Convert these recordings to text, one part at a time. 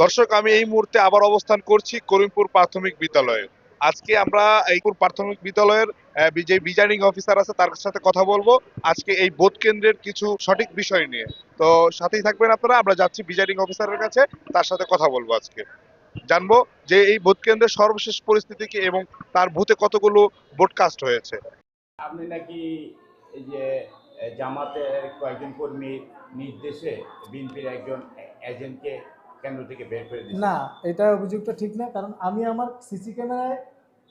দর্শক, আমি এই মুহূর্তে আবার অবস্থান করছি করিমপুর প্রাথমিক বিদ্যালয়ে। আজকে আমরা এই প্রাথমিক বিদ্যালয়ের যে প্রিজাইডিং অফিসার আছে তার সাথে কথা বলবো আজকে এই ভোট কেন্দ্রের কিছু সঠিক বিষয় নিয়ে। তো সাথেই থাকবেন আপনারা, আমরা যাচ্ছি প্রিজাইডিং অফিসারের কাছে, তার সাথে কথা বলবো। আজকে জানবো যে এই ভোট কেন্দ্রের সর্বশেষ পরিস্থিতি কি এবং তার বুথে কতগুলো ভোট কাস্ট হয়েছে। আপনি নাকি এই যে জামাতের কয়েকজন কর্মীর নির্দেশে বিএনপির একজন এজেন্টকে কেন্দ্র থেকে বের করে দিয়েছে। না, এটা অভিযোগটা ঠিক না। কারণ আমি আমার সিসি ক্যামেরায়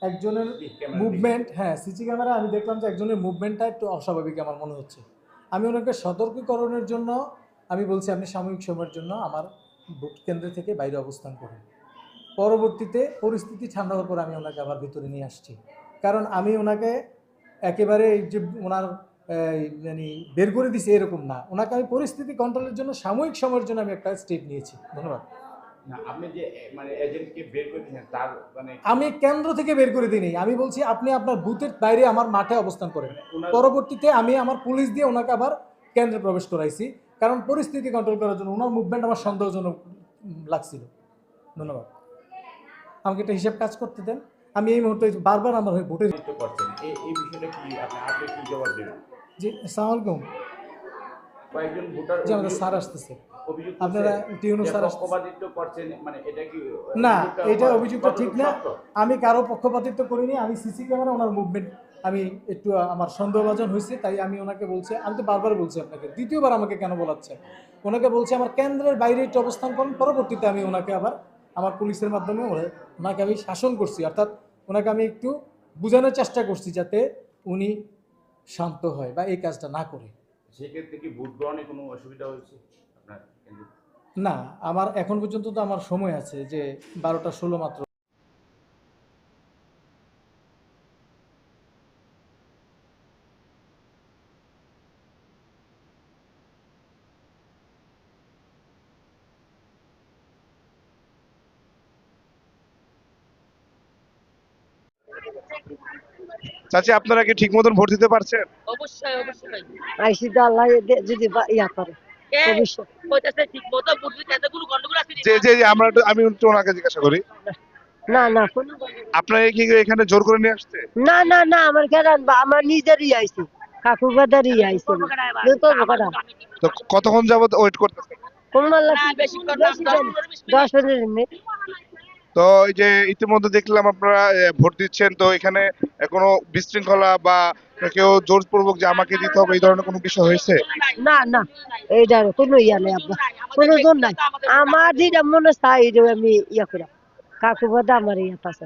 একজনের ক্যামেরা মুভমেন্ট, হ্যাঁ সিসি ক্যামেরা আমি দেখলাম যে একজনের মুভমেন্টটা একটু অস্বাভাবিক আমার মনে হচ্ছে। আমি ওনাকে সতর্কীকরণের জন্য আমি বলছি আপনি সাময়িক সময়ের জন্য আমার ভোট কেন্দ্র থেকে বাইরে অবস্থান করুন। পরবর্তীতে পরিস্থিতি ঠান্ডা হওয়ার পর আমি ওনাকে আবার ভিতরে নিয়ে আসছি। কারণ আমি ওনাকে একেবারে এই যে ওনার মানে বের করে দিছি এরকম না, ওনাকে আমি পরিস্থিতি কন্ট্রোলের জন্য সাময়িক সময়ের জন্য আমি একটা স্টেপ নিয়েছি। ধন্যবাদ। না, আপনি যে মানে এজেন্টকে বের করে দিয়েছেন তার মানে আমি কেন্দ্র থেকে বের করে দিইনি, আমি বলছি আপনি আপনার বুথের বাইরে আমার মাঠে অবস্থান করেন। পরবর্তীতে আমি আমার পুলিশ দিয়ে ওনাকে আবার কেন্দ্রে প্রবেশ করাইছি, কারণ পরিস্থিতি কন্ট্রোল করার জন্য। ওনার মুভমেন্ট আমার সন্দেহজনক লাগছিল। ধন্যবাদ। আমাকে একটা হিসাব কাজ করতে দেন। আমি এই মুহূর্তে বারবার আমার হয়ে ভোটে প্রতিনিধিত্ব করছেন, এই বিষয়টা কি আপনি কি জবাব দেবেন? জি আসসালামু আলাইকুম। কয়েকজন ভোটার জি আমাদের স্যার আসতেছে, অভিযোগ আপনারা টিউনো স্যার আসতেছে। পক্ষপাতিত্ব করছেন, মানে এটা কি না, এটা অভিযোগটা ঠিক না। আমি কারো পক্ষপাতিত্ব করিনি। আমি সিসি ক্যামেরা ওনার মুভমেন্ট আমি একটু আমার সন্দেহভাজন হয়েছে, তাই আমি ওনাকে বলছি, আমি তো বারবার বলছি আপনাকে, দ্বিতীয়বার আমাকে কেন বলাচ্ছেন। ওনাকে বলছি আমার কেন্দ্রের বাইরে একটু অবস্থান করেন। পরবর্তীতে আমি ওনাকে আবার আমার পুলিশের মাধ্যমে ওনাকে আমি শাসন করছি, অর্থাৎ ওনাকে আমি একটু বোঝানোর চেষ্টা করছি যাতে উনি শান্ত হয় বা এই কাজটা না করে। সেক্ষেত্রে কি ভোট গ্রহণে কোনো অসুবিধা হয়েছে আপনার? না, আমার এখন পর্যন্ত তো আমার সময় আছে যে 12টা 16 মাত্র। চাচি, আপনারা কি ঠিক মতন ভোট দিতে পারছেন? অবশ্যই অবশ্যই আইসি তো আল্লাহ যদি ইয়া করে ভবিষ্যৎ। কইতাছে ঠিক মতো বুদ্ধি কাছে কোনো গন্ডগোল আছে যে যে যে আমি একটু ওনাকে জিজ্ঞাসা করি, না না কোনো আপনারা কি এখানে জোর করে নিয়ে আসছে? না না না, আমার খেলান বা আমার নিজেরই আইসি, কাকু গাদারই আইসি। তো কতক্ষণ যাবত ওয়েট করতেছেন? কোন মাল্লা না, বেশিক্ষণ না, 10-15 মিনিট। তো এই যে ইতিমধ্যে দেখলাম আপনারা ভোট দিচ্ছেন, তো এখানে কোনো বিশৃঙ্খলা বা কেউ জোরপূর্বক যে আমাকে দিতে হবে এই ধরনের কোনো বিষয় হয়েছে? না না, এইটার কোনো ইয়া নেই আব্বা, কোনো জোর নাই। আমার যেটা মনে চাই আমি ইয়া করা, কাকু গাদা আমার ইয়া আছে।